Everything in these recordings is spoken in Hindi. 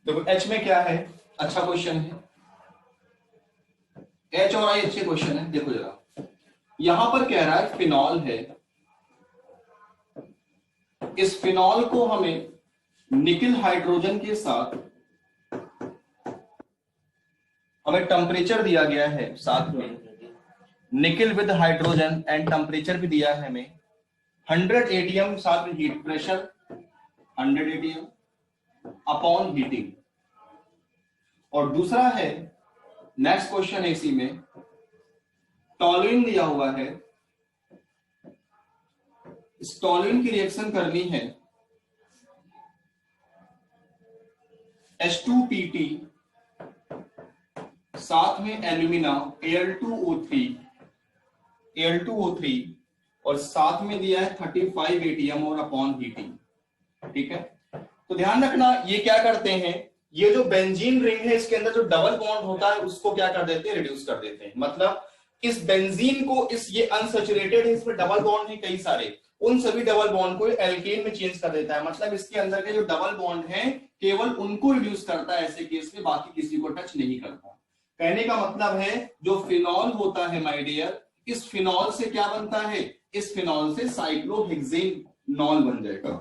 देखो एच में क्या है, अच्छा क्वेश्चन है, एच और आई अच्छे क्वेश्चन है। देखो जरा यहां पर कह रहा है फिनॉल है, इस फिनॉल को हमें निकिल हाइड्रोजन के साथ हमें टेम्परेचर दिया गया है, साथ में nickel with hydrogen and temperature भी दिया है हमें 100 एटीएम, साथ में heat pressure 100 atm upon heating. और दूसरा है नेक्स्ट क्वेश्चन है इसी में, टॉलुइन दिया हुआ है, इस टॉलुइन की रिएक्शन करनी है H2PT साथ में एल्यूमिना Al2O3 और साथ में दिया है 35 एटीएम और अपॉन हीटिंग। ठीक है, तो ध्यान रखना ये क्या करते हैं, ये जो बेंजीन रिंग है इसके अंदर जो डबल बॉन्ड होता है उसको क्या कर देते हैं, रिड्यूस कर देते हैं। मतलब इस बेंजीन को, इस ये अनसैचुरेटेड है, इसमें डबल बॉन्ड है कई सारे, उन सभी डबल बॉन्ड को एल्केन में चेंज कर देता है। मतलब इसके अंदर के जो डबल बॉन्ड है केवल उनको रिड्यूस करता है ऐसे केस में, बाकी किसी को टच नहीं करता। कहने का मतलब है जो फिनॉल होता है माय डियर, इस फिनॉल से क्या बनता है, इस फिनॉल से साइक्लोहेक्सेनॉल बन जाएगा।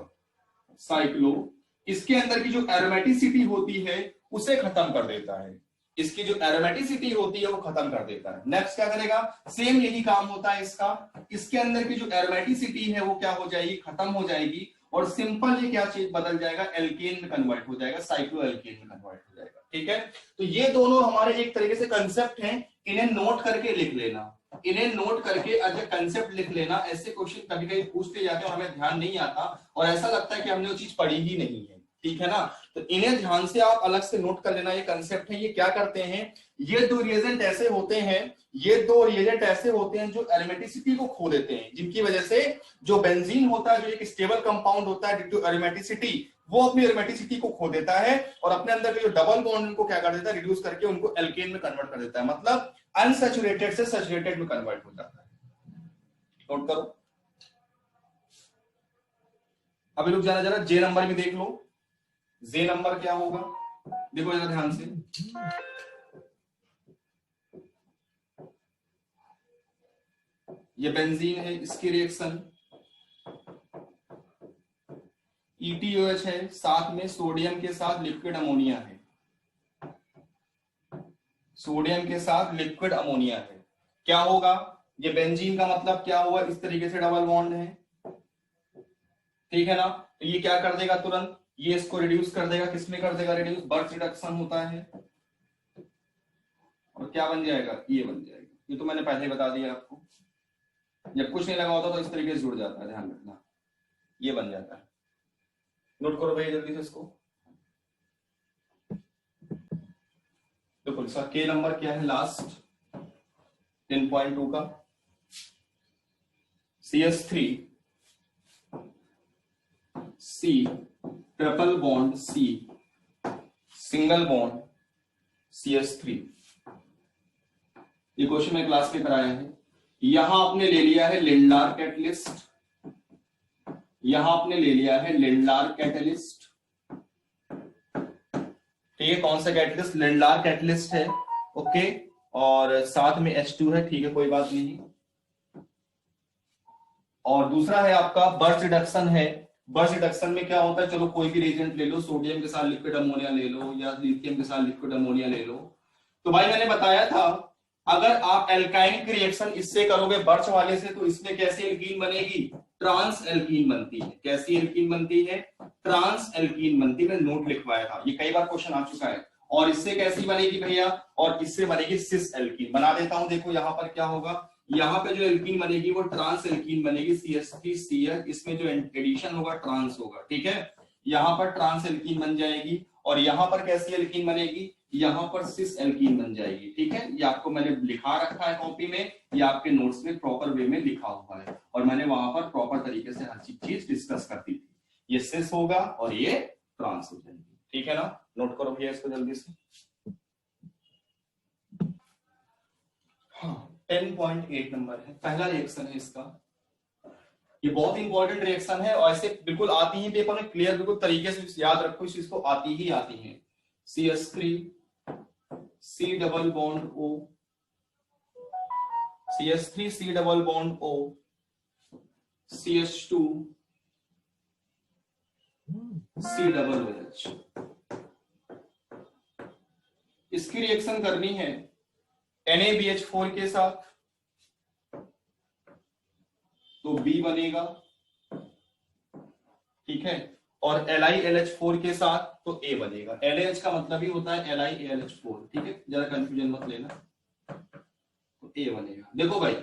साइक्लो, इसके अंदर की जो एरोमेटिसिटी होती है उसे खत्म कर देता है, इसकी जो एरोमेटिसिटी होती है वो खत्म कर देता है। नेक्स्ट क्या करेगा, सेम यही काम होता है इसका, इसके अंदर की जो एरोमेटिसिटी है वो क्या हो जाएगी, खत्म हो जाएगी, और सिंपल ये क्या चीज बदल जाएगा, एल्केन में कन्वर्ट हो जाएगा, साइक्लो एल्केन में कन्वर्ट हो जाएगा। ठीक है, तो ये दोनों हमारे एक तरीके से कंसेप्ट हैं, इन्हें नोट करके लिख लेना, इन्हें नोट करके एज ए कंसेप्ट लिख लेना। ऐसे क्वेश्चन कभी कभी पूछते जाते हैं और हमें ध्यान नहीं आता और ऐसा लगता है कि हमने वो चीज पढ़ी ही नहीं है। ठीक है ना, तो इन्हें ध्यान से आप अलग से नोट कर लेना, ये कंसेप्ट है। ये क्या करते हैं, ये दो रिएजेंट ऐसे होते हैं, ये दो रिएजेंट ऐसे होते हैं जो एरोमेटिसिटी को खो देते हैं, जिनकी वजह से जो बेंजीन होता है, जो एक स्टेबल कंपाउंड होता है ड्यू टू एरोमेटिसिटी, वो अपनी एरोमेटिसिटी को खो देता है और अपने अंदर के जो डबल बॉन्ड उनको क्या कर देता है, रिड्यूस करके उनको एल्केन में कन्वर्ट कर देता है। मतलब अनसैचुरेटेड से सैचुरेटेड में कन्वर्ट हो जाता है। नोट करो, अभी लोग जाना जरा जे नंबर में देख लो, जे नंबर क्या होगा, देखो जरा ध्यान से। ये बेंजीन है, इसकी रिएक्शन ETOH है, साथ में सोडियम के साथ लिक्विड अमोनिया है, सोडियम के साथ लिक्विड अमोनिया है। क्या होगा, ये बेंजीन का मतलब क्या हुआ, इस तरीके से डबल बॉन्ड है। ठीक है ना, तो ये क्या कर देगा, तुरंत ये इसको रिड्यूस कर देगा, किसमें कर देगा रिड्यूस, बर्थ रिडक्शन होता है, और क्या बन जाएगा, ये बन जाएगा। ये तो मैंने पहले बता दिया आपको, जब कुछ नहीं लगा होता तो इस तरीके से जुड़ जाता है, ध्यान रखना, ये बन जाता है। नोट करो भाई जल्दी से इसको। देखो इसका के नंबर क्या है, लास्ट 10.2 का CH3 C triple bond C single bond CH3। ये क्वेश्चन मैं क्लास में कराया है। यहां आपने ले लिया है लिंडार कैटलिस्ट, यहां आपने ले लिया है लिंडार कैटलिस्ट। ठीक है, कौन सा कैटलिस्ट, लिंडार कैटलिस्ट है। ओके, और साथ में H2 है, ठीक है कोई बात नहीं। और दूसरा है आपका बर्स्ट रिडक्शन है। बर्स्ट रिडक्शन में क्या होता है, चलो कोई भी रिएजेंट ले लो, सोडियम के साथ लिक्विड अमोनिया ले लो या लिथियम के साथ लिक्विड अमोनिया ले लो। तो भाई मैंने बताया था अगर आप एल्काइन की रिएक्शन इससे करोगे बर्स्ट वाले से, तो इसमें कैसी एल्कीन बनेगी, ट्रांस एल्कीन बनती है। कैसी एल्कीन बनती है, ट्रांस एल्कीन बनती है। मैंने नोट लिखवाया था, ये कई बार क्वेश्चन आ चुका है। और इससे कैसी बनेगी भैया, और इससे बनेगी सिस एल्कीन। बना देता हूं, देखो यहां पर क्या होगा, यहाँ पे जो एल्कीन बनेगी वो ट्रांस एल्कीन बनेगी, CH3CH, इसमें जो एडिशन होगा ट्रांस होगा। ठीक है, यहाँ पर ट्रांस एल्कीन बन जाएगी, और यहाँ पर कैसी एल्कीन बनेगी, यहाँ पर सिस एल्कीन बन जाएगी। ठीक है, ये आपको मैंने लिखा रखा है कॉपी में, ये आपके नोट्स में प्रॉपर वे में लिखा हुआ है, और मैंने वहां पर प्रॉपर तरीके से हर चीज डिस्कस कर दी थी। ये सिस होगा और ये ट्रांस हो जाएगी। ठीक है ना, नोट करो भैया इसको जल्दी से। हाँ, 10.8 नंबर है, पहला रिएक्शन है इसका। ये बहुत इंपॉर्टेंट रिएक्शन है और ऐसे बिल्कुल आती ही पेपर में क्लियर, बिल्कुल तरीके से याद रखो, इस चीज को आती ही आती है। CH3 C double bond O, CH3 C double bond O, CH2 C double OH। इसकी रिएक्शन करनी है NaBH4 के साथ, तो B बनेगा, ठीक है, और LiLH4 के साथ तो A बनेगा। LH का मतलब ही होता है LiAlH4, ठीक है, जरा कंफ्यूजन मत लेना, तो A बनेगा। देखो भाई,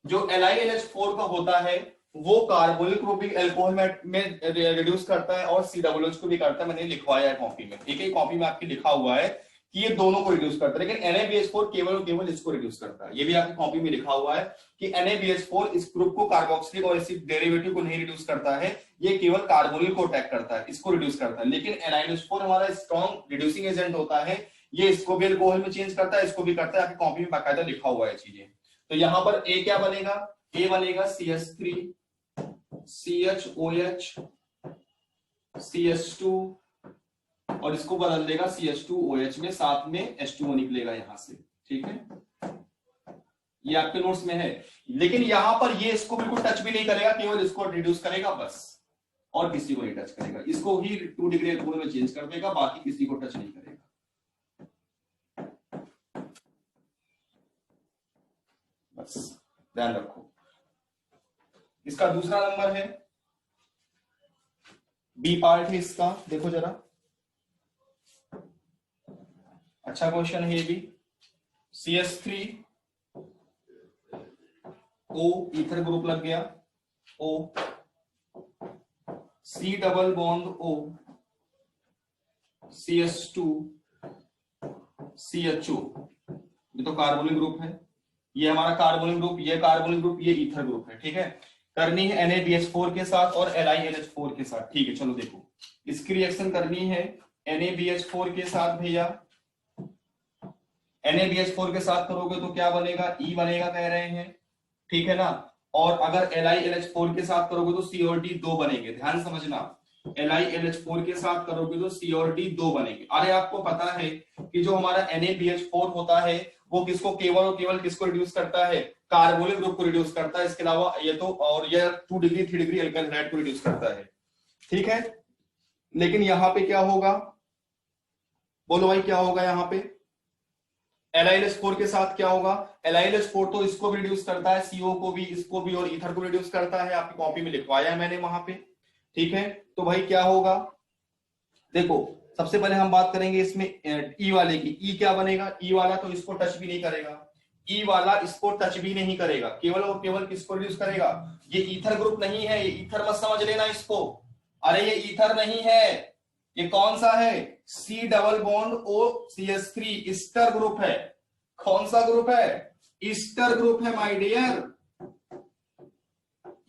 जो LiLH4 का होता है वो कार्बोनिल ग्रुप एल्कोहल में रिड्यूस करता है और COOH को भी करता है, मैंने लिखवाया है कॉपी में, ठीक है, कॉपी में आपकी लिखा हुआ है कि ये दोनों को रिड्यूस करता है, लेकिन NaBH4 केवल और केवल इसको रिड्यूस करता है। ये भी आपकी कॉपी में लिखा हुआ है कि NaBH4 इस ग्रुप को, कार्बोक्सिलिक और एसिड डेरिवेटिव को नहीं रिड्यूस करता है, ये केवल कार्बोनिल को अटैक करता है, इसको रिड्यूस करता है। लेकिन NiOH4 हमारा स्ट्रॉन्ग रिड्यूसिंग एजेंट होता है, ये इसको भी अल्कोहल में चेंज करता है, इसको भी करता है, आपकी कॉपी में बाकायदा लिखा हुआ है चीजें। तो यहां पर A क्या बनेगा? A बनेगा CH3 CHOH CH2 और इसको बदल देगा CH2OH में, साथ में H2O निकलेगा यहां से, ठीक है, ये आपके नोट्स में है। लेकिन यहां पर ये इसको बिल्कुल टच भी नहीं करेगा, केवल इसको रिड्यूस करेगा बस, और किसी को नहीं टच करेगा, इसको ही 2 डिग्री अल्कोहल में चेंज कर देगा, बाकी किसी को टच नहीं करेगा। बस ध्यान रखो। इसका दूसरा नंबर है, बी पार्ट है इसका, देखो जरा, अच्छा क्वेश्चन है ये भी। CH3 O ईथर ग्रुप लग गया, O C double bond O CH2 CHO, ये तो कार्बोनिल ग्रुप है, ये हमारा कार्बोनिल ग्रुप, ये कार्बोनिल ग्रुप, ये ईथर ग्रुप है, ठीक है। करनी है NaBH4 के साथ और LiLH4 के साथ, ठीक है। चलो देखो, इसकी रिएक्शन करनी है NaBH4 के साथ भैया, NaBH4 के साथ करोगे तो क्या बनेगा? E बनेगा कह रहे हैं, ठीक है ना। और अगर LiLH4 के साथ करोगे तो C और D 2 बनेंगे, ध्यान समझना, LiLH4 के साथ करोगे तो C और D 2 बनेंगे। अरे आपको पता है कि जो हमारा NaBH4 होता है वो किसको केवल और केवल किसको रिड्यूस करता है? कार्बोनिल ग्रुप को रिड्यूस करता है, इसके अलावा ये तो, और ये 2 डिग्री 3 डिग्री अल्काइल हाइड्राइड को रिड्यूस करता है, ठीक है। लेकिन यहां पे क्या होगा, बोलो भाई क्या होगा यहां पे? LiLH4 के साथ क्या होगा? LiLH4 तो इसको भी रिड्यूस करता है, CO को भी, इसको भी, और ईथर को रिड्यूस करता है, आपकी कॉपी में लिखवाया है मैंने वहां पे, ठीक है। तो भाई क्या होगा, देखो सबसे पहले हम बात करेंगे इसमें E वाले की। E क्या बनेगा? E वाला तो इसको टच भी नहीं करेगा, E वाला इसको टच भी नहीं करेगा, केवल और केवल किसको रिड्यूस करेगा? ये ईथर ग्रुप नहीं है, ये ईथर मत समझ लेना इसको, अरे ये ईथर नहीं है, ये कौन सा है? C double bond O CH3 Easter group है। कौन सा ग्रुप है? ईस्टर ग्रुप है माय डियर,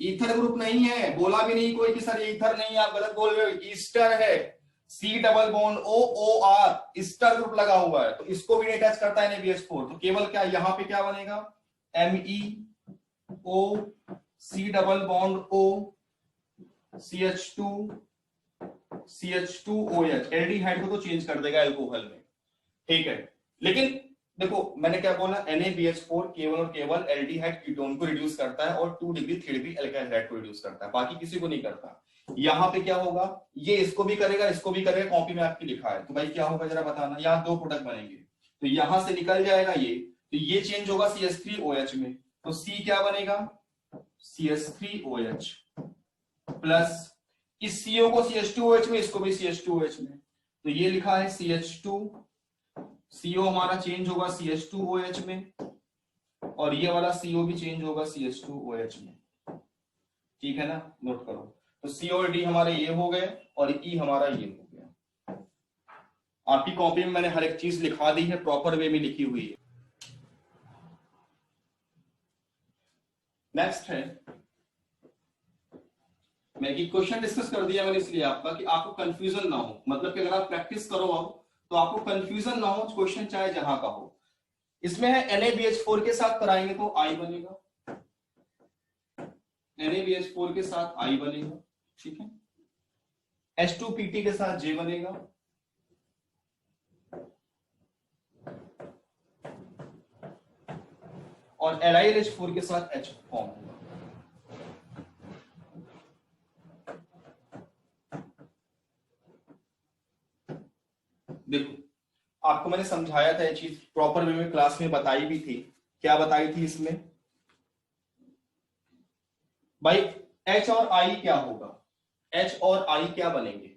ईथर ग्रुप नहीं है। बोला भी नहीं कोई कि सर ये ईथर नहीं है, आप गलत बोल रहे हो, ईस्टर है। C double bond O OR Easter group लगा हुआ है, तो इसको भी नहीं टच करता है NaBH4, तो केवल क्या यहां पे क्या बनेगा? MEO C double bond O CH2 CH2OH, aldehyde को तो चेंज कर देगा एल्कोहल में, ठीक है। लेकिन देखो मैंने क्या बोला, NaBH4 केवल और केवल एल्डिहाइड कीटोन को रिड्यूस करता है और 2 डिग्री 3 डिग्री अल्काइल हाइड्राइड को रिड्यूस करता है, बाकी किसी को नहीं करता। यहां पे क्या होगा, ये इसको भी करेगा, इसको भी करेगा, कॉपी में आपकी लिखा है, तो भाई क्या होगा जरा बताना। यहाँ 2 प्रोडक्ट बनेंगे, तो यहां से निकल जाएगा ये, तो ये चेंज होगा CH3OH में, तो C क्या बनेगा? CH3OH प्लस इस CO को CH2OH में, इसको भी CH2OH में, तो ये लिखा है CH2, CO हमारा चेंज होगा CH2OH में, और ये वाला CO भी चेंज होगा CH2OH में, ठीक है ना, नोट करो। तो C और D हमारे ये हो गए और E हमारा ये हो गया। आपकी कॉपी में मैंने हर एक चीज लिखा दी है, प्रॉपर वे में लिखी हुई है। नेक्स्ट है, मैं एक क्वेश्चन डिस्कस कर दिया मैंने इसलिए आपका कि आपको कंफ्यूजन ना हो, मतलब कि अगर आप प्रैक्टिस करो अब तो आपको कंफ्यूजन ना हो, क्वेश्चन चाहे जहां का हो। इसमें है NaBH4 के साथ कराएंगे तो I बनेगा, NaBH4 के साथ I बनेगा, ठीक है। H2PT के साथ J बनेगा, और LiLH4 के साथ H फॉर्म होगा। देखो आपको मैंने समझाया था ये चीज प्रॉपर वे में, क्लास में बताई भी थी। क्या बताई थी इसमें भाई? H और I क्या होगा? H और I क्या बनेंगे?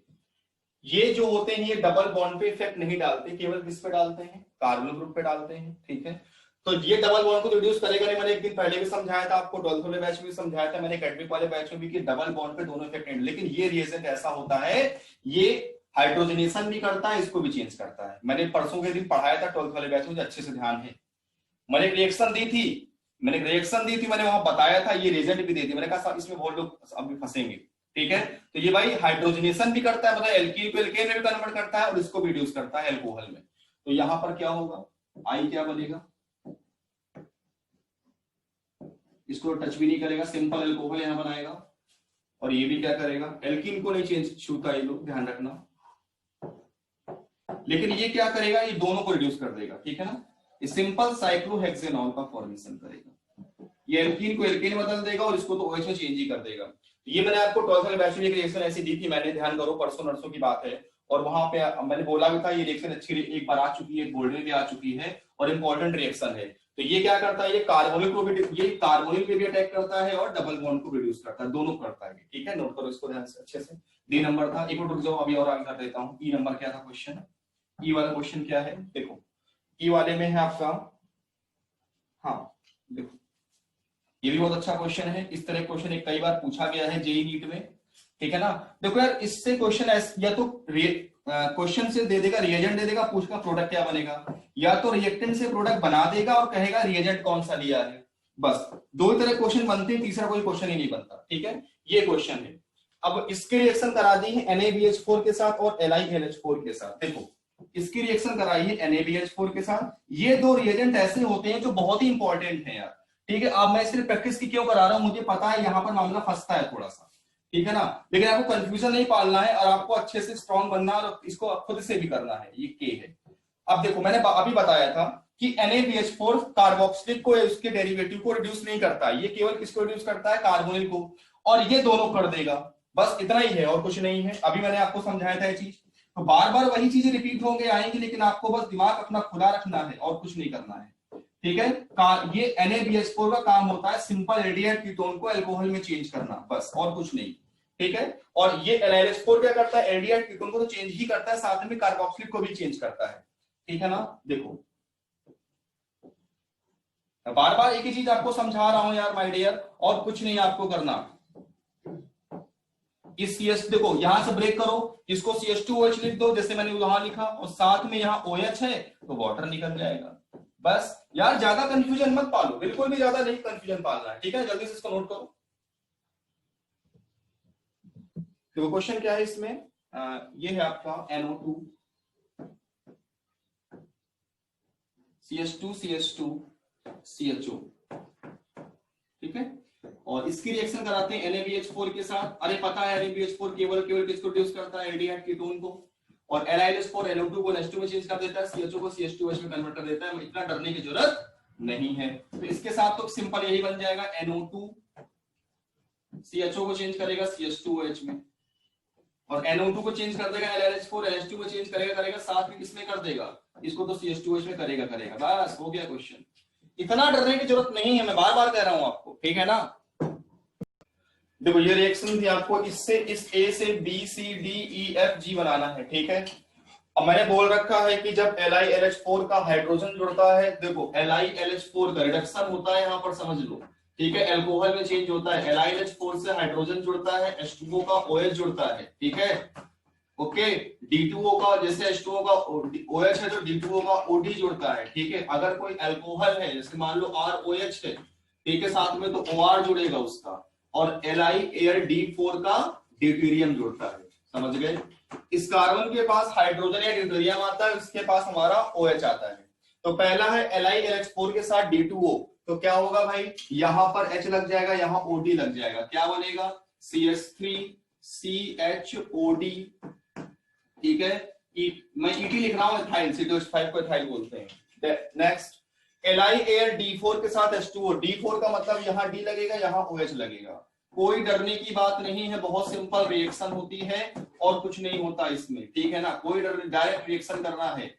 ये जो होते हैं ये डबल बॉन्ड पे इफेक्ट नहीं डालते, केवल किस पे डालते हैं? कार्बोनिल ग्रुप पे डालते हैं। ठीक है, तो ये डबल बॉन्ड को रिड्यूस करेगा नहीं। मैंने एक दिन पहले भी समझाया था आपको, 12th वाले बैच में भी समझाया था मैंने, एकेडमिक वाले बैच में भी, कि डबल बॉन्ड पे दोनों इफेक्ट नहीं। लेकिन ये रिएजेंट ऐसा होता है, ये हाइड्रोजनेशन भी करता है, इसको भी चेंज करता है। मैंने परसों के दिन पढ़ाया था 12th वाले बैच में, अच्छे से ध्यान है। मैंने एक रिएक्शन दी थी, मैंने वहां बताया था, ये रिएजेंट भी दी थी। मैंने कहा इसमें बहुत लोग अभी फंसेंगे। ठीक है, तो ये भाई हाइड्रोजनेशन भी करता है, मतलब एल्कीन को एल्केन में भी कन्वर्ट करता है, और इसको भी रिड्यूस करता है एल्कोहल में। तो यहां पर क्या होगा? आई क्या बनेगा? इसको टच भी नहीं करेगा, सिंपल एल्कोहल यहां बनाएगा। और ये भी क्या करेगा? एल्कीन को नहीं चेंज छूता, ये लोग ध्यान रखना। लेकिन ये क्या करेगा? ये दोनों को रिड्यूस कर देगा। ठीक है ना, ये सिंपल साइक्लोहेक्सेनॉल का फॉर्मेशन करेगा। ये एल्कीन को एल्केन बदल देगा और इसको तो OH में चेंज ही कर देगा। ये मैंने आपको 12th वाले बैच में एक रिएक्शन ऐसी दी थी मैंने, ध्यान करो, परसों नरसों की बात है। और वहां पे मैंने बोला भी था ये रिएक्शन अच्छी एक बार आ चुकी है, बोर्ड में भी आ चुकी है, और इंपॉर्टेंट रिएक्शन है। तो ये क्या करता है? ये कार्बोनिल को भी, ये कार्बोनिल पे भी अटैक करता है और डबल बॉन्ड को रिड्यूस करता है, दोनों करता है। ठीक है, नोट करो इसको ध्यान से अच्छे से। डी नंबर था, एक मिनट रुक जाओ, अभी और आगे कर देता हूँ। ई नंबर क्या था क्वेश्चन? ई वाला क्वेश्चन क्या है? देखो ई वाले में है आपका, हाँ देखो ये भी बहुत अच्छा क्वेश्चन है। इस तरह क्वेश्चन एक कई बार पूछा गया है जेईई नीट में। ठीक है ना, देखो यार इससे क्वेश्चन या तो क्वेश्चन से दे देगा, रिएजेंट दे देगा, पूछेगा प्रोडक्ट क्या बनेगा, या तो रिएक्टेंट से प्रोडक्ट बना देगा और कहेगा रिएजेंट कौन सा लिया है। बस दो ही तरह क्वेश्चन बनते हैं, तीसरा कोई क्वेश्चन ही नहीं बनता। ठीक है, ये क्वेश्चन है। अब इसके रिएक्शन करा दी है NaBH4 के साथ और LiLH4 के साथ। देखो इसकी रिएक्शन कराई है NaBH4 के साथ। ये दो रिएजेंट ऐसे होते हैं जो बहुत ही इंपॉर्टेंट है यार। ठीक है, अब मैं सिर्फ प्रैक्टिस की क्यों करा रहा हूं, मुझे पता है यहां पर मामला फंसता है थोड़ा सा। ठीक है ना, लेकिन आपको कंफ्यूजन नहीं पालना है और आपको अच्छे से स्ट्रॉन्ग बनना है और इसको खुद से भी करना है। ये के है। अब देखो मैंने अभी बताया था कि NaBH4 कार्बोक्सिलिक को, उसके डेरिवेटिव को रिड्यूस नहीं करता, ये केवल किसको रिड्यूस करता है? कार्बोनिल को, और ये दोनों कर देगा। बस इतना ही है और कुछ नहीं है। अभी मैंने आपको समझाया था ये चीज, तो बार बार वही चीजें रिपीट होंगे आएंगी, लेकिन आपको बस दिमाग अपना खुला रखना है और कुछ नहीं करना है। ठीक है, ये NaBH4 का काम होता है सिंपल एल्डिहाइड कीटोन को अल्कोहल में चेंज करना, बस और कुछ नहीं। ठीक है, और ये NaLH4 क्या करता है? एल्डिहाइड कीटोन को तो चेंज ही करता है, साथ में कार्बोक्सिलिक को भी चेंज करता है। ठीक है ना, देखो बार बार एक ही चीज आपको समझा रहा हूं यार माय डियर, और कुछ नहीं आपको करना। इस CS देखो यहां से ब्रेक करो, इसको CH2OH लिख दो जैसे मैंने वहां लिखा, और साथ में यहाँ OH है तो वाटर निकल जाएगा। बस यार ज्यादा कंफ्यूजन मत पालो, बिल्कुल भी ज्यादा नहीं कंफ्यूजन पालना है। ठीक है, जल्दी से इसको नोट करो। देखो क्वेश्चन क्या है इसमें, ये है आपका NO2 CH2 CH2 CHO। ठीक है, और इसकी रिएक्शन कराते हैं NaBH4 के साथ। अरे पता है NaBH4 केवल किसको रिड्यूस करता है? एल्डिहाइड कीटोन को। और LiLH4 NO2 को NH2 में चेंज कर देता है, CHO को CH2OH में कन्वर्ट कर देता है। इतना डरने की जरूरत नहीं है। तो इसके साथ तो सिंपल यही बन जाएगा, NO2 CHO को चेंज करेगा CH2OH में, और NO2 को चेंज कर देगा LiLH4, LH2 को चेंज करेगा साथ में किसमें कर देगा? इसको तो CH2OH में करेगा। बस हो गया क्वेश्चन। इतना डरने की जरूरत नहीं है, मैं बार बार कह रहा हूं आपको। ठीक है ना, देखो ये रिएक्शन थी आपको, इससे इस A से B C D E F G बनाना है। ठीक है, अब मैंने बोल रखा है कि जब LiLH4 का हाइड्रोजन जुड़ता है, देखो LiLH4 का रिडक्शन होता है, यहां पर समझ लो। ठीक है, अल्कोहल में चेंज होता है, LiLH4 से हाइड्रोजन जुड़ता है, H2O का OH जुड़ता है। ठीक है, ओके, D2O का, जैसे H2O का OH है तो D2O का OD जुड़ता है। ठीक है, अगर कोई अल्कोहल है जैसे मान लो ROH है, ठीक है, साथ में तो OR जुड़ेगा उसका, और LiArD4 का ड्यूटेरियम जुड़ता है। समझ गए? इस कार्बन के पास हाइड्रोजन या ड्यूटेरियम आता है, इसके पास हमारा OH आता है। तो पहला है LiLH4 के साथ D2O, तो क्या होगा भाई? यहां पर H लग जाएगा, यहां OD लग जाएगा, क्या बनेगा? CH3CHOD। ठीक है, मैं ईटी लिख रहा हूं, इथाइल C2H5 को इथाइल बोलते हैं। नेक्स्ट LiAl D4 के साथ H2O। D4 का मतलब यहाँ D लगेगा, यहाँ OH लगेगा। कोई डरने की बात नहीं है, बहुत सिंपल रिएक्शन होती है और कुछ नहीं होता इसमें, ठीक है ना। कोई डायरेक्ट रिएक्शन करना है।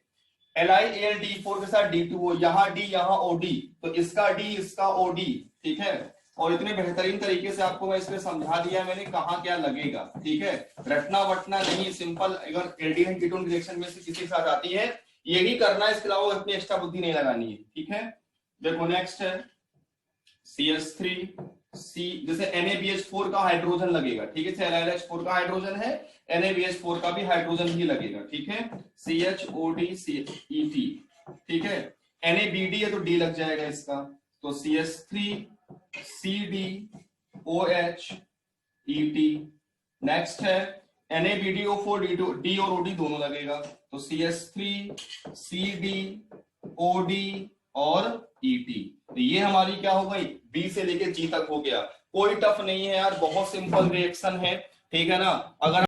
LiAl D4 के साथ D2O, यहाँ D यहाँ OD, तो इसका D इसका OD, ठीक है। और इतने बेहतरीन तरीके से आपको मैं इसमें समझा दिया मैंने कहाँ क्या लगेगा, ठीक है। रटना वटना नहीं, सिंपल। अगर एल्डिहाइड कीटोन रिएक्शन में से किसी के साथ आती है यही करना है, इसके अलावा अपनी एक्स्ट्रा बुद्धि नहीं लगानी है, ठीक है। देखो नेक्स्ट है CH3 C, जैसे NaBH4 का हाइड्रोजन लगेगा, ठीक है। LiLH4 का हाइड्रोजन है, NaBH4 का भी हाइड्रोजन ही लगेगा, ठीक है। CHOD CET, ठीक है। NaBD है तो D लग जाएगा इसका, तो CH3 CD OH ET। Next है NaBDO4 D और OD दोनों लगेगा, तो CH3 CD OD और ET। तो ये हमारी क्या हो गई, B से लेके G तक हो गया। कोई टफ नहीं है यार, बहुत सिंपल रिएक्शन है, ठीक है ना। अगर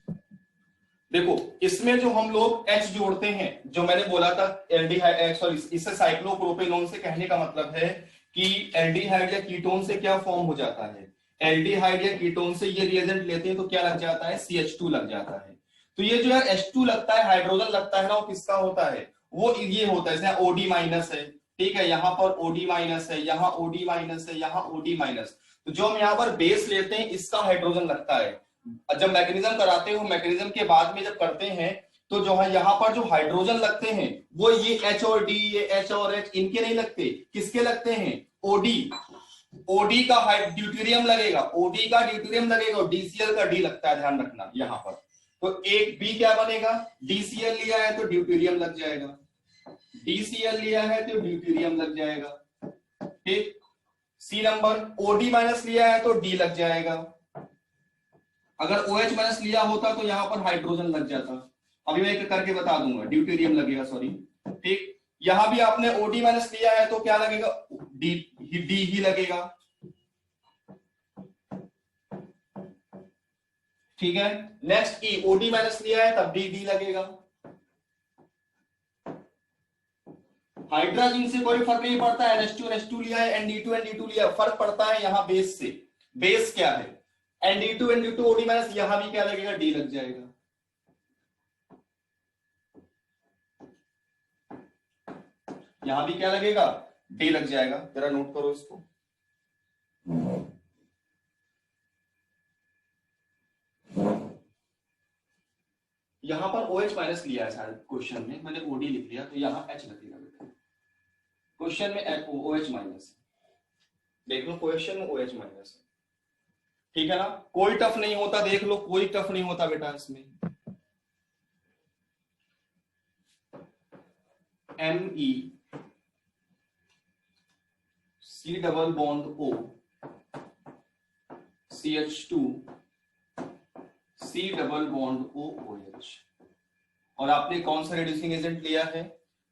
देखो इसमें जो हम लोग H जोड़ते हैं, जो मैंने बोला था एल्डिहाइड, सॉरी इसे साइक्लोप्रोपेनॉन से कहने का मतलब है कि एल्डिहाइड या कीटोन से क्या फॉर्म हो जाता है। एल्डिहाइड या कीटोन से ये रिएजेंट लेते हैं तो क्या लग जाता है, CH2 लग जाता है। तो ये जो यार H2 लगता है, हाइड्रोजन लगता है ना, वो किसका होता है, वो ये होता है। जैसे OD माइनस है, ठीक है, यहाँ पर OD माइनस है, यहाँ OD माइनस है, यहाँ OD माइनस। तो जो हम यहाँ पर बेस लेते हैं इसका हाइड्रोजन लगता है। जब मैकेनिज्म कराते हो, मैकेनिज्म के बाद में जब करते हैं तो जो है यहाँ पर जो हाइड्रोजन लगते हैं वो ये H और D, ये H और H इनके नहीं लगते, किसके लगते हैं, OD का ड्यूटेरियम लगेगा, OD का ड्यूटेरियम लगेगा और DCl का D लगता है, ध्यान रखना यहाँ पर। तो एक B क्या बनेगा, DCl लिया है तो ड्यूटेरियम लग जाएगा, DCl लिया है तो ड्यूटेरियम लग जाएगा, ठीक। C नंबर OD माइनस लिया है तो D लग जाएगा। अगर OH माइनस लिया होता तो यहां पर हाइड्रोजन लग जाता। अभी मैं एक करके बता दूंगा, ड्यूटेरियम लगेगा, सॉरी, ठीक। यहां भी आपने OD माइनस लिया है तो क्या लगेगा, D ही लगेगा, ठीक है। नेक्स्ट E, OD माइनस लिया है तब D लगेगा। हाइड्रोजन से कोई फर्क नहीं पड़ता है, NH2 लिया है, ND2 लिया, फर्क पड़ता है यहाँ बेस से। बेस क्या है, ND2 OD माइनस, यहां भी क्या लगेगा, D लग जाएगा। यहां भी क्या लगेगा, D लग जाएगा। जरा नोट करो इसको। यहां पर OH माइनस लिया है शायद क्वेश्चन में, मैंने OD लिख लिया तो यहां H लगेगा बेटा। क्वेश्चन में OH माइनस, देख लो क्वेश्चन में OH माइनस, ठीक है ना। कोई टफ नहीं होता, देख लो कोई टफ नहीं होता बेटा इसमें। Me C double bond O CH2 C double bond O OH। और आपने कौन सा रिड्यूसिंग एजेंट लिया है,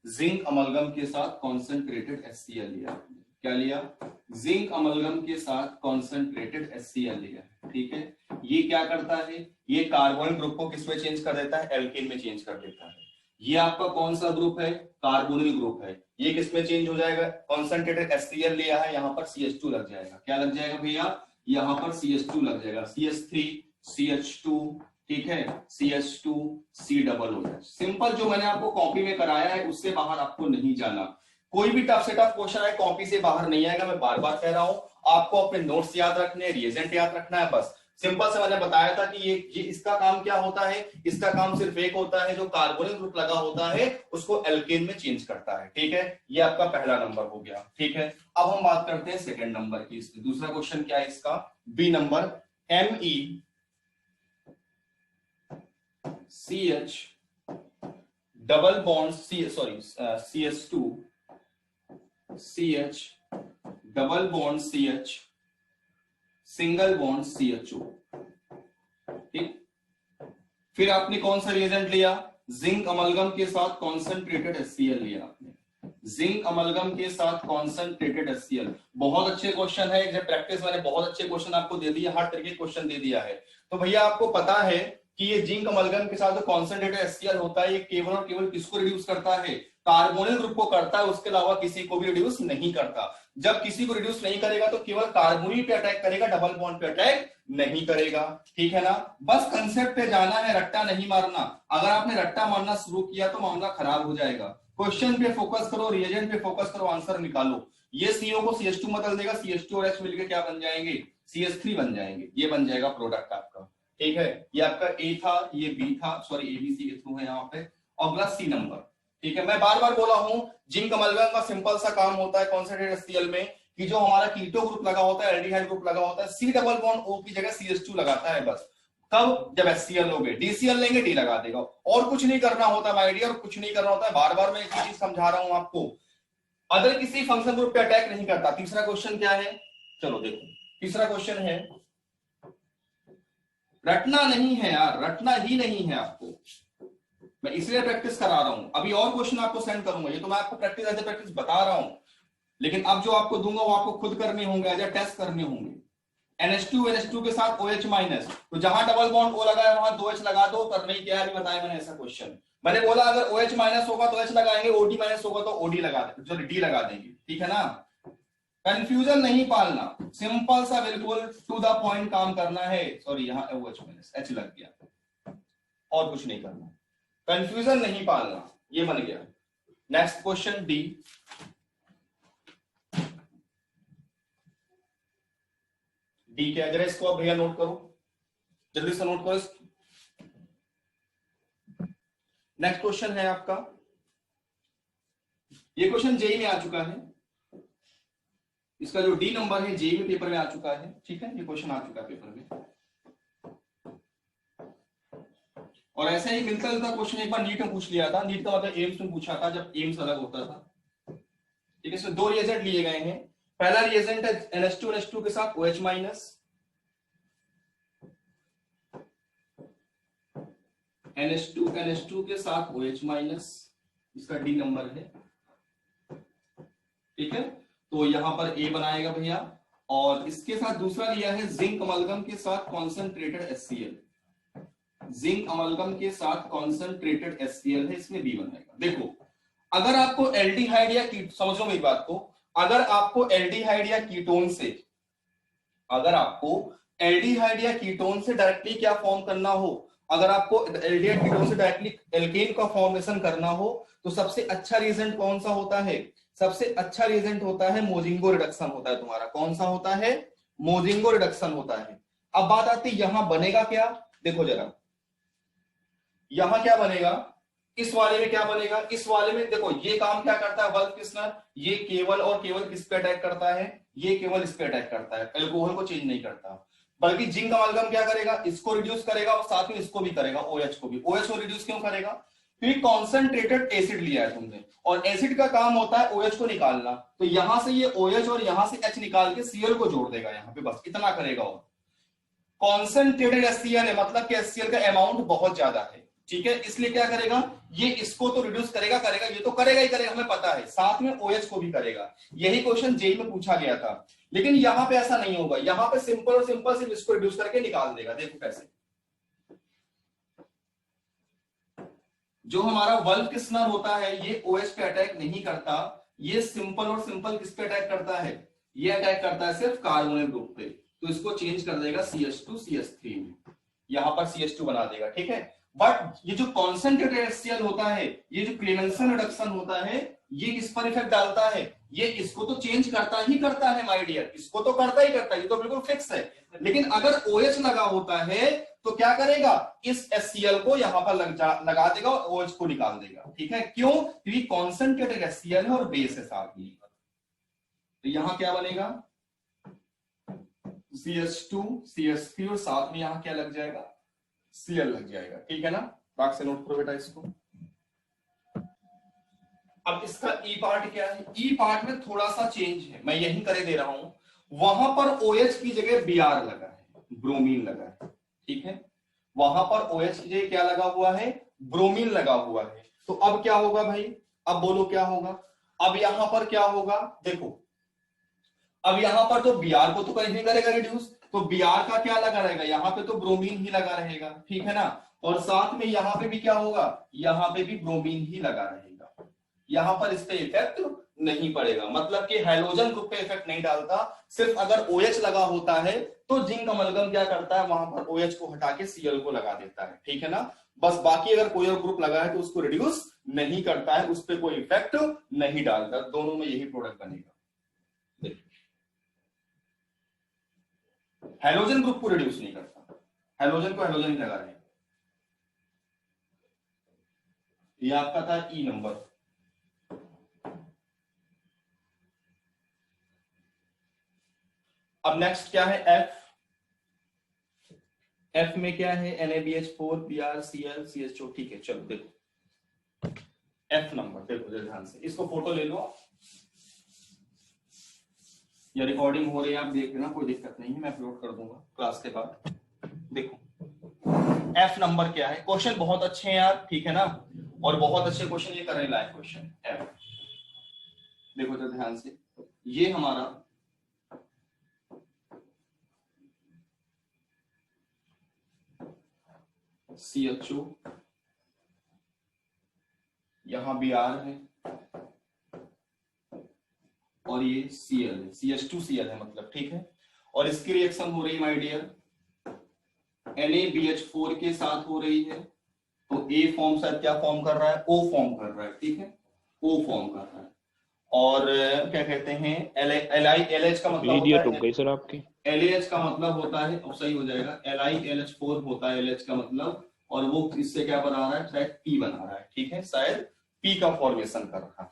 जिंक अमलगम के साथ कॉन्सेंट्रेटेड HCl लिया। क्या लिया, जिंक अमलगम के साथ कॉन्सेंट्रेटेड HCl लिया, ठीक है। ये क्या करता है, ये कार्बोनिल ग्रुप को किसमें चेंज कर देता है, एल्केन में चेंज कर देता है। ये आपका कौन सा ग्रुप है, कार्बोनिल ग्रुप है, ये किसमें चेंज हो जाएगा, कॉन्सेंट्रेटेड HCl लिया है, यहाँ पर CH2 लग जाएगा। क्या लग जाएगा भैया, यहाँ पर CH2 लग जाएगा, CH3 CH2, ठीक है, CH2 C double OH। Simple जो मैंने आपको कॉपी में कराया है उससे बाहर आपको नहीं जाना। कोई भी टफ से टफ क्वेश्चन है कॉपी से बाहर नहीं आएगा, मैं बार बार कह रहा हूं। आपको अपने नोट्स याद रखने, रिएजेंट याद रखना है, बस सिंपल से मैंने बताया था कि ये इसका काम क्या होता है, इसका काम सिर्फ एक होता है, जो कार्बोनिल ग्रुप लगा होता है उसको एल्केन में चेंज करता है, ठीक है। ये आपका पहला नंबर हो गया, ठीक है। अब हम बात करते हैं सेकंड नंबर की। दूसरा क्वेश्चन क्या है इसका, B number, Me CH double bond CH2 CH double bond CH single bond CHO, ठीक। फिर आपने कौन सा रिएजेंट लिया, जिंक अमलगम के साथ कॉन्सेंट्रेटेड HCl लिया आपने, जिंक अमलगम के साथ कॉन्सेंट्रेटेड HCl। बहुत अच्छे क्वेश्चन है, जब प्रैक्टिस मैंने बहुत अच्छे क्वेश्चन आपको दे दिया, हर तरह के क्वेश्चन दे दिया है। तो भैया आपको पता है कि ये जिंक अमलगम के साथ जो कॉन्सेंट्रेटेड HCl होता है ये केवल और केवल किसको रिड्यूस करता है, कार्बोनिल ग्रुप को करता है, उसके अलावा किसी को भी रिड्यूस नहीं करता। जब किसी को रिड्यूस नहीं करेगा तो केवल कार्बोनिल पे अटैक करेगा, डबल बॉन्ड पे अटैक नहीं करेगा। ठीक है ना, बस कंसेप्ट पे जाना है, रट्टा नहीं मारना। अगर आपने रट्टा मारना शुरू किया तो मामला खराब हो जाएगा। क्वेश्चन पे फोकस करो, रिएजेंट पे फोकस करो, आंसर निकालो। ये CO को CH2 बदल देगा, CH2 और H मिलकर क्या बन जाएंगे, CH3 बन जाएंगे। ये बन जाएगा प्रोडक्ट आपका। ठीक है, ये आपका A था, ये B था, सॉरी ABC के थ्रू है यहाँ पे, और प्लस C नंबर। ठीक है, मैं बार बार बोला हूं जिंक अमलगम का सिंपल सा काम होता है कॉन्सेंट्रेटेड HCl में कि जो हमारा कीटो ग्रुप लगा होता है, एल्डिहाइड ग्रुप लगा होता है, C डबल बॉन्ड O की जगह CH2 लगाता है बस। कब, जब HCl लोगे, DCl लेंगे D लगा देगा, और कुछ नहीं करना होता माय डियर, कुछ नहीं करना होता है। बार बार मैं एक चीज समझा रहा हूं आपको, अदर किसी फंक्शन ग्रुप पे अटैक नहीं करता। तीसरा क्वेश्चन क्या है, चलो देखो, तीसरा क्वेश्चन है, रटना नहीं है यार, रटना ही नहीं है आपको, मैं इसलिए प्रैक्टिस करा रहा हूं। अभी और क्वेश्चन आपको सेंड करूंगा, ये तो मैं आपको प्रैक्टिस एज ए प्रैक्टिस बता रहा हूं, लेकिन अब जो आपको दूंगा वो आपको खुद करने होंगे, एज ए टेस्ट करने होंगे। NH2 के साथ OH माइनस, तो जहां डबल बॉन्ड O लगा है वहां 2H लगा दो, करने क्या है बताया मैंने ऐसा क्वेश्चन। मैंने बोला अगर OH माइनस होगा तो H लगाएंगे, OD माइनस होगा तो OD लगा देंगे, D लगा देंगे। ठीक है ना, कंफ्यूजन नहीं पालना, सिंपल सा बिल्कुल टू द पॉइंट काम करना है। सॉरी यहाँ OH माइनस H लग गया, और कुछ नहीं करना, कंफ्यूजन नहीं पालना, ये बन गया। नेक्स्ट क्वेश्चन D, डी क्या जरा इसको आप भैया नोट करो, जल्दी से नोट करो। नेक्स्ट क्वेश्चन है आपका, ये क्वेश्चन जेई में आ चुका है, इसका जो डी नंबर है जेई में पेपर में आ चुका है। ठीक है, ये क्वेश्चन आ चुका है पेपर में, और ऐसे ही मिलता जुलता क्वेश्चन एक बार नीट में पूछ लिया था। नीट का मतलब एम्स में पूछा था, जब एम्स अलग होता था। ठीक है, इसमें दो रिएजेंट लिए गए हैं। पहला रिएजेंट है NH2 के साथ OH माइनस, NH2 के साथ OH माइनस, इसका डी नंबर है। ठीक है, तो यहां पर A बनाएगा भैया, और इसके साथ दूसरा लिया है जिंक अमलगम के साथ कॉन्सेंट्रेटेड HCl, जिंक अमलगम के साथ कॉन्सेंट्रेटेड HCl है, इसमें B बनाएगा। देखो, अगर आपको एल्डिहाइड या समझो मेरी बात को, अगर आपको एल्डिहाइड या कीटोन से, अगर आपको एल्डिहाइड या कीटोन से डायरेक्टली क्या फॉर्म करना हो, अगर आपको एल्डिहाइड कीटोन से डायरेक्टली एल्केन का फॉर्मेशन करना हो, तो सबसे अच्छा रिएजेंट कौन सा होता है, सबसे अच्छा रिएजेंट होता है मोजिंगो रिडक्शन होता है तुम्हारा। कौन सा होता है, मोजिंगो रिडक्शन होता है। अब बात आती है यहां बनेगा क्या, देखो जरा, यहां क्या बनेगा, इस वाले में क्या बनेगा, इस वाले में देखो ये काम क्या करता है वल्फ किस्नर, ये केवल और केवल किस पे अटैक करता है, ये केवल इस पे अटैक करता है, एल्कोहल को चेंज नहीं करता। बल्कि जिंक अमलगम क्या करेगा, इसको रिड्यूस करेगा और साथ में इसको भी करेगा, OH को भी। OH को रिड्यूस क्यों करेगा, क्योंकि कॉन्सेंट्रेटेड एसिड लिया है तुमने, और एसिड का काम होता है OH को निकालना, तो यहां से ये OH और यहां से H निकाल के Cl को जोड़ देगा यहाँ पे, बस इतना करेगा। और कॉन्सेंट्रेटेड HCl है, मतलब कि HCl का अमाउंट बहुत ज्यादा है। ठीक है, इसलिए क्या करेगा, ये इसको तो रिड्यूस करेगा, ये तो करेगा ही करेगा, हमें पता है, साथ में OH को भी करेगा। यही क्वेश्चन जेई में पूछा गया था, लेकिन यहां पे ऐसा नहीं होगा, यहां पे सिंपल और सिंपल सिर्फ इसको रिड्यूस करके निकाल देगा। देखो कैसे, जो हमारा वल्फ किस्नर होता है ये OH पे अटैक नहीं करता, ये सिंपल और सिंपल किस पे अटैक करता है, ये अटैक करता है सिर्फ कार्बोनिल ग्रुप पे, तो इसको चेंज कर देगा CH2 CH3 में, यहां पर CH2 बना देगा। ठीक है, बट ये जो कॉन्सेंट्रेटेड HCl होता है, ये जो क्लेमेंसन रिडक्शन होता है, ये किस पर इफेक्ट डालता है, ये इसको तो चेंज करता ही करता है माय डियर, इसको तो करता ही करता है, ये तो बिल्कुल फिक्स है। लेकिन अगर OH लगा होता है तो क्या करेगा, इस HCl को यहां पर लगा देगा और OH को निकाल देगा। ठीक है, क्यों, क्योंकि कॉन्सेंट्रेटेड HCl है और बेस है साथ में, तो यहां क्या बनेगा CH2 CH3 और साथ में यहां क्या लग जाएगा, Cl लग जाएगा। ठीक है ना, बात से नोट करो बेटा इसको। अब इसका ई पार्ट क्या है, ई पार्ट में थोड़ा सा चेंज है, मैं यही करे दे रहा हूं, वहां पर OH की जगह Br लगा है, ब्रोमीन लगा है। ठीक है, वहां पर OH की जगह क्या लगा हुआ है, ब्रोमीन लगा हुआ है। तो अब क्या होगा भाई, अब बोलो क्या होगा, अब यहां पर क्या होगा, देखो अब यहां पर तो Br को तो कहीं नहीं करेगा रिड्यूस, तो Br का क्या लगा रहेगा, यहाँ पे तो ब्रोमीन ही लगा रहेगा, ठीक है ना, और साथ में यहाँ पे भी क्या होगा, यहाँ पे भी ब्रोमीन ही लगा रहेगा, यहाँ पर इस पे इफेक्ट नहीं पड़ेगा, मतलब कि हैलोजन ग्रुप पे इफेक्ट नहीं डालता। सिर्फ अगर OH लगा होता है तो जिंक अमलगम क्या करता है, वहां पर OH को हटा के Cl को लगा देता है, ठीक है ना। बस बाकी अगर कोई और ग्रुप लगा है तो उसको रिड्यूस नहीं करता है, उस पर कोई इफेक्ट नहीं डालता, दोनों में यही प्रोडक्ट बनेगा। हैलोजन ग्रुप को रिड्यूस नहीं करता, हैलोजन को हैलोजन ही लगा रहे हैं। ये आपका था ई नंबर। अब नेक्स्ट क्या है, एफ। एफ में क्या है, NaBH4 Br Cl CH2, ठीक है। चलो देखो एफ नंबर, देखो ध्यान से, इसको फोटो ले लो या रिकॉर्डिंग हो रही है आप देख लेना, कोई दिक्कत नहीं है, मैं अपलोड कर दूंगा क्लास के बाद। देखो एफ नंबर क्या है, क्वेश्चन बहुत अच्छे हैं यार, ठीक है ना, और बहुत अच्छे क्वेश्चन ये करने लायक क्वेश्चन एफ। देखो तो ध्यान से, ये हमारा CHO, यहां Br है और ये Cl है, CH2Cl है मतलब, ठीक है। और इसकी रिएक्शन हो रही है माय डियर NaBH4 के साथ हो रही है, तो A फॉर्म शायद क्या फॉर्म कर रहा है, O फॉर्म कर रहा है, ठीक है, O फॉर्म कर रहा है। और क्या कहते हैं, LiLH का मतलब होता है, गई सर आपकी, LAH का मतलब होता है, अब सही हो जाएगा, LiLH4 होता है LH का मतलब, और वो इससे क्या बना रहा है, शायद P बना रहा है, ठीक है, शायद P का फॉर्मेशन कर रहा है।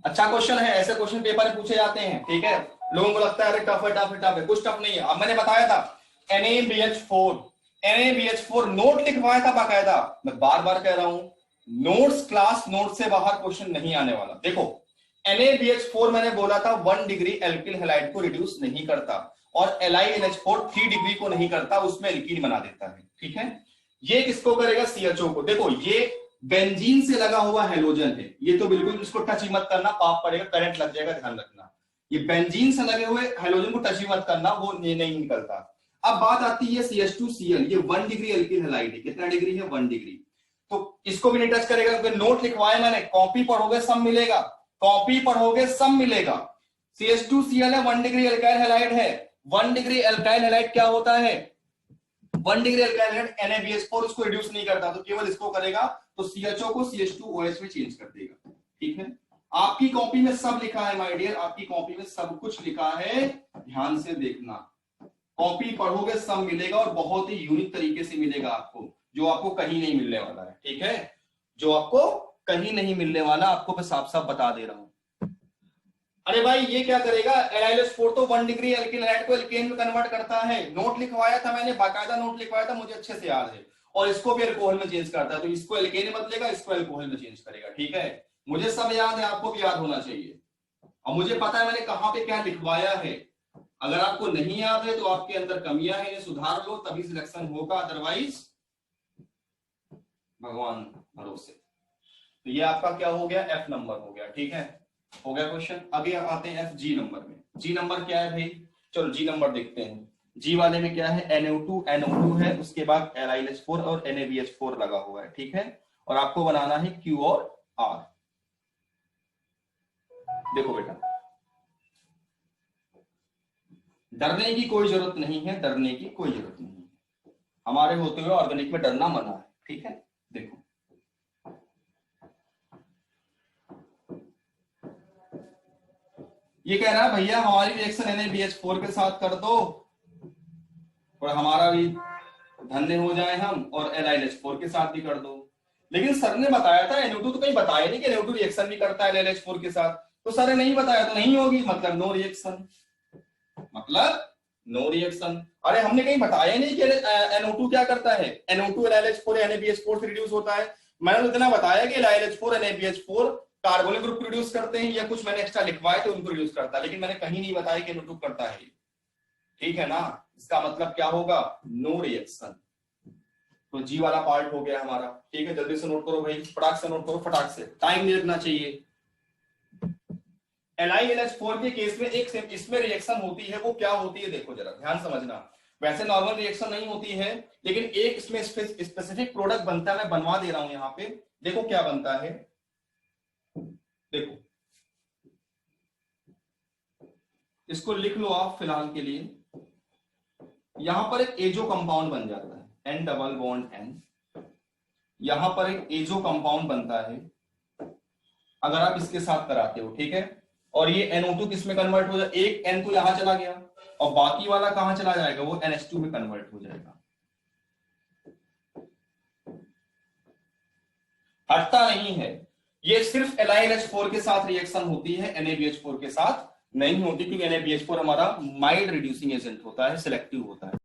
अच्छा क्वेश्चन है, ऐसे क्वेश्चन पेपर में पूछे जाते हैं, ठीक है। लोगों को लगता है अरे टफ है टफ है टफ है, कुछ टफ नहीं है। अब मैंने बताया था NaBH4 नोट लिखवाया था बाकायदा, मैं बार बार कह रहा हूं, नोट्स क्लास नोट से बाहर क्वेश्चन नहीं आने वाला। देखो NaBH4 मैंने बोला था 1 डिग्री एल्किल हैलाइड को रिड्यूस नहीं करता, और LiNH4 3 डिग्री को नहीं करता, उसमें एल्कीन बना देता है, ठीक है। ये किसको करेगा, CHO को। देखो ये बेंजीन से लगा हुआ हैलोजन है, ये तो बिल्कुल इसको टच ही मत करना, पाप पड़ेगा, करंट लग जाएगा, ध्यान रखना। ये बेंजीन से लगे हुए हैलोजन को टच ही मत करना, वो नहीं निकलता। अब बात आती है CH2Cl, ये 1 डिग्री एल्किल हैलाइड है, कितना डिग्री है, 1 डिग्री, तो इसको भी नहीं टच करेगा, क्योंकि नोट लिखवाए मैंने, कॉपी पढ़ोगे सब मिलेगा, कॉपी पढ़ोगे सब मिलेगा। CH2Cl है, 1 डिग्री एल्काइल हैलाइड है, 1 डिग्री एल्काइल हैलाइड क्या होता है, 1 डिग्री एल्काइल हैलाइड NaBH4 उसको रिड्यूस नहीं करता, तो केवल इसको करेगा, तो CHO को CH2OH में चेंज कर देगा, ठीक है। आपकी कॉपी में सब लिखा है माय डियर, आपकी कॉपी में सब कुछ लिखा है, ध्यान से देखना, कॉपी पढ़ोगे सब मिलेगा, और बहुत ही यूनिक तरीके से मिलेगा आपको, जो आपको कहीं नहीं मिलने वाला है, ठीक है, जो आपको कहीं नहीं मिलने वाला, आपको मैं साफ साफ बता दे रहा हूं। अरे भाई ये क्या करेगा, LiLH4 तो 1 डिग्री एल्किल हैलाइड को एल्केन में कन्वर्ट करता है, नोट लिखवाया था मैंने, बाकायदा नोट लिखवाया था, मुझे अच्छे से याद है, और इसको भी अल्कोहल में चेंज करता है, तो इसको एल्केन में बदलेगा, इसको अल्कोहल में चेंज करेगा, ठीक है। मुझे सब याद है, आपको भी याद होना चाहिए, और मुझे पता है मैंने कहां पे क्या लिखवाया है। अगर आपको नहीं याद है तो आपके अंदर कमियां हैं, इन्हें सुधार लो, तभी सिलेक्शन होगा, अदरवाइज भगवान भरोसे। तो ये आपका क्या हो गया, एफ नंबर हो गया, ठीक है, हो गया क्वेश्चन। अभी आते हैं जी नंबर में। जी नंबर क्या है भाई, चलो जी नंबर देखते हैं। जी वाले में क्या है, NO2 है, उसके बाद LiLH4 और NaBH4 लगा हुआ है, ठीक है, और आपको बनाना है Q और R। देखो बेटा, डरने की कोई जरूरत नहीं है, डरने की कोई जरूरत नहीं है, हमारे होते हुए ऑर्गेनिक में डरना मना है, ठीक है। देखो ये कह रहा है भैया हमारी रिएक्शन NaBH4 के साथ कर दो और हमारा भी धन्य हो जाए हम, और LiLH4 के साथ भी कर दो। लेकिन सर ने बताया था NO2, तो कहीं बताया नहीं कि NO2 रिएक्शन भी करता है LiLH4 के साथ, तो सर ने नहीं बताया तो नहीं होगी, मतलब नो रिएक्शन, मतलब नो रिएक्शन। अरे हमने कहीं बताया नहीं कि NO2 क्या करता है, NO2 LiLH4 NaBH4 से रिड्यूस होता है। मैंने तो इतना बताया कि LiLH4 NaBH4 carbonyl group reduce करते हैं, या कुछ मैंने एक्स्ट्रा लिखवाए तो उनको रिड्यूस करता है, लेकिन मैंने कहीं नहीं बताया कि NO2 करता है, ठीक है ना। इसका मतलब क्या होगा, नो रिएक्शन। तो जी वाला पार्ट हो गया हमारा, ठीक है। जल्दी से नोट करो भाई, फटाक से नोट करो, फटाक से, टाइम नहीं लगना चाहिए, LiNH4 के केस में एक इसमें रिएक्शन होती है, वो क्या होती है देखो जरा ध्यान समझना। वैसे नॉर्मल रिएक्शन नहीं होती है, लेकिन एक इसमें स्पेसिफिक प्रोडक्ट बनता है, मैं बनवा दे रहा हूं यहां पे। देखो क्या बनता है, देखो इसको लिख लो आप फिलहाल के लिए। यहां पर एक एजो कंपाउंड बन जाता है, N डबल बॉन्ड N। यहां पर एक एजो कंपाउंड बनता है अगर आप इसके साथ कराते हो, ठीक है। और ये NO2 किस में कन्वर्ट हो जाए, एक N तो यहां चला गया और बाकी वाला कहां चला जाएगा, वो NH2 में कन्वर्ट हो जाएगा। हटता नहीं है, ये सिर्फ LiNH4 के साथ रिएक्शन होती है, NaBH4 के साथ नहीं होती, क्योंकि NaBH4 हमारा माइल्ड रिड्यूसिंग एजेंट होता है, सिलेक्टिव होता है।